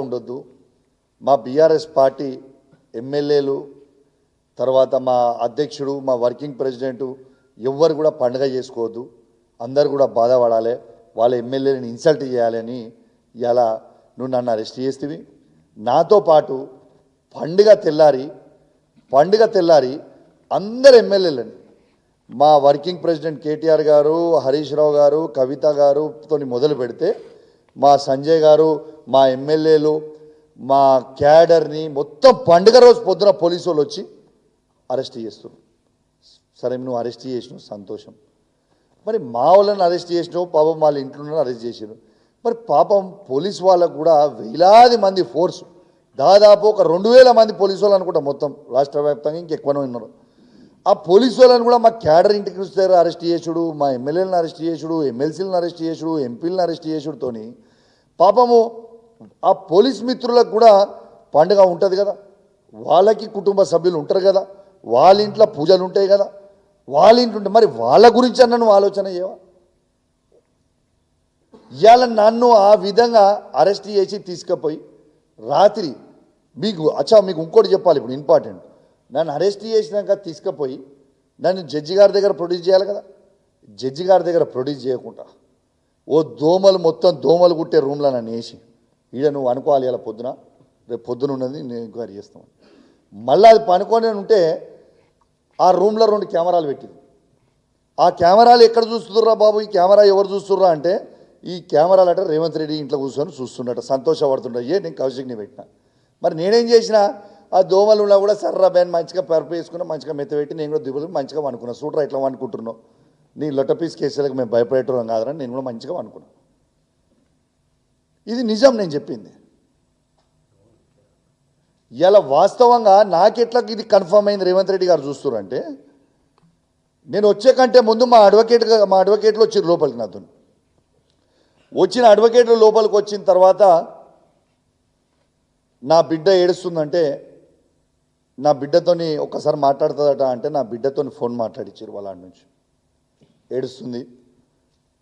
ఉండొద్దు. మా BRS party ఎమ్మెల్యేలు తర్వాత మా అధ్యక్షుడు మా వర్కింగ్ ప్రెసిడెంట్ ఎవ్వరు కూడా పండుగ చేసుకోవద్దు. అందరు కూడా బాధపడాలి. వాళ్ళ ఎమ్మెల్యేని ఇన్సల్ట్ చేయాలని ఇలా నువ్వు నన్ను అరెస్ట్ చేస్తేవి. నాతో పాటు పండుగ తెల్లారి అందరు ఎమ్మెల్యేలని మా వర్కింగ్ ప్రెసిడెంట్ కేటీఆర్ గారు, హరీష్ రావు గారు, కవిత గారుతో మొదలు పెడితే మా సంజయ్ గారు, మా ఎమ్మెల్యేలు, మా క్యాడర్ని మొత్తం పండుగ రోజు పొద్దున పోలీసు వాళ్ళు వచ్చి అరెస్ట్ చేస్తున్నారు. సరే నువ్వు అరెస్ట్ చేసినావు సంతోషం. మరి మా వాళ్ళని అరెస్ట్ చేసినావు, పాపం వాళ్ళ ఇంట్లో అరెస్ట్ చేసినావు. మరి పాపం పోలీసు వాళ్ళకు కూడా వేలాది మంది ఫోర్సు, దాదాపు ఒక 2000 మంది పోలీసు వాళ్ళు అనుకుంటా మొత్తం రాష్ట్ర వ్యాప్తంగా ఇంకెక్కువనే ఉన్నారు. ఆ పోలీసు వాళ్ళని కూడా మా క్యాడర్ ఇంటికి వస్తారు అరెస్ట్ చేసుడు, మా ఎమ్మెల్యేలను అరెస్ట్ చేసుడు, ఎమ్మెల్సీలను అరెస్ట్ చేసుడు, ఎంపీలను అరెస్ట్ చేసుడుతోని పాపము ఆ పోలీస్ మిత్రులకు కూడా పండుగ ఉంటుంది కదా, వాళ్ళకి కుటుంబ సభ్యులు ఉంటారు కదా, వాళ్ళ ఇంట్లో పూజలు ఉంటాయి కదా, వాళ్ళ ఇంట్లో మరి వాళ్ళ గురించి అన్న నువ్వు ఆలోచన చేయవా? ఇవాళ నన్ను ఆ విధంగా అరెస్ట్ చేసి తీసుకుపోయి రాత్రి మీకు ఇంకోటి చెప్పాలి ఇప్పుడు ఇంపార్టెంట్. నన్ను అరెస్ట్ చేసినాక తీసుకుపోయి నన్ను జడ్జి గారి దగ్గర ప్రొడ్యూస్ చేయాలి కదా. జడ్జి గారి దగ్గర ప్రొడ్యూస్ చేయకుండా మొత్తం దోమలు కుట్టే రూమ్లో నన్ను వేసి నువ్వు అనుకోవాలి ఇలా పొద్దున, రేపు పొద్దున ఉన్నది నేను ఎంక్వైరీ చేస్తాను. మళ్ళీ అది పనుకొని ఉంటే ఆ రూమ్లో 2 కెమెరాలు పెట్టింది. ఆ కెమెరాలు ఎక్కడ చూస్తుర్రా బాబు, ఈ కెమెరా ఎవరు చూస్తుర్రా అంటే ఈ కెమెరాలు అంటే రేవంత్ రెడ్డి ఇంట్లో కూర్చొని చూస్తున్నట్టు సంతోషపడుతుండ. నేను కౌశిక్ని పెట్టిన. మరి నేనేం చేసిన, ఆ దోమలు ఉన్నా కూడా సర్రా బ్యాన్ మంచిగా పరుపు వేసుకున్నా, మంచిగా మెత్తపెట్టి నేను కూడా దిగులు మంచిగా అనుకున్నా. సూట్రా ఇట్లా అనుకుంటున్నావు, నీ లొట్టపీస్ కేసులకు మేము భయపడేటం కాదని నేను కూడా మంచిగా అనుకున్నాను. ఇది నిజం నేను చెప్పింది. ఇలా వాస్తవంగా నాకెట్లా ఇది కన్ఫర్మ్ అయింది రేవంత్ రెడ్డి గారు చూస్తున్నారంటే, నేను వచ్చే కంటే ముందు మా అడ్వకేట్లు వచ్చి లోపలికి నాతో వచ్చిన అడ్వకేట్లు లోపలికి వచ్చిన తర్వాత నా బిడ్డ ఏడుస్తుందంటే నా బిడ్డతోని ఒక్కసారి మాట్లాడుతుందట అంటే నా బిడ్డతోని ఫోన్ మాట్లాడించారు వాళ్ళ నుంచి. ఏడుస్తుంది,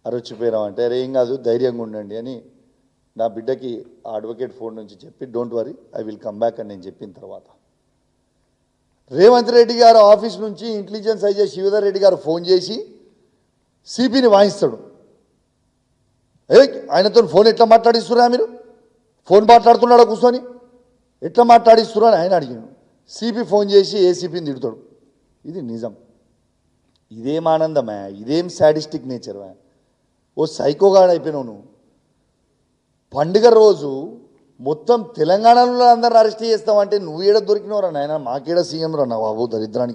అరొచ్చిపోయినాం అంటే అరే ఏం కాదు ధైర్యంగా ఉండండి అని నా బిడ్డకి ఆ అడ్వకేట్ ఫోన్ నుంచి చెప్పి don't worry I will come back అని నేను చెప్పిన తర్వాత రేవంత్ రెడ్డి గారు ఆఫీస్ నుంచి ఇంటెలిజెన్స్ ఐజీ శివధర్ రెడ్డి గారు ఫోన్ చేసి సిపిని వాయిస్తాడు. ఆయనతో ఫోన్ ఎట్లా మాట్లాడిస్తున్నా, మీరు ఫోన్ మాట్లాడుతున్నాడా కూర్చొని ఎట్లా మాట్లాడిస్తున్నా అని ఆయన అడిగాడు. సిపి ఫోన్ చేసి ఏసీపీని తిడతాడు. ఇది నిజం. ఇదేం ఆనందమే, ఇదేం సాడిస్టిక్ నేచర్వా, ఓ సైకోగాడు అయిపోయినావు నువ్వు. పండుగ రోజు మొత్తం తెలంగాణలో అందరిని అరెస్ట్ చేస్తావంటే నువ్వు ఏడ దొరికినవరా నాయన, మాకేడ సీఎం రా నా బాబు దరిద్రానికి.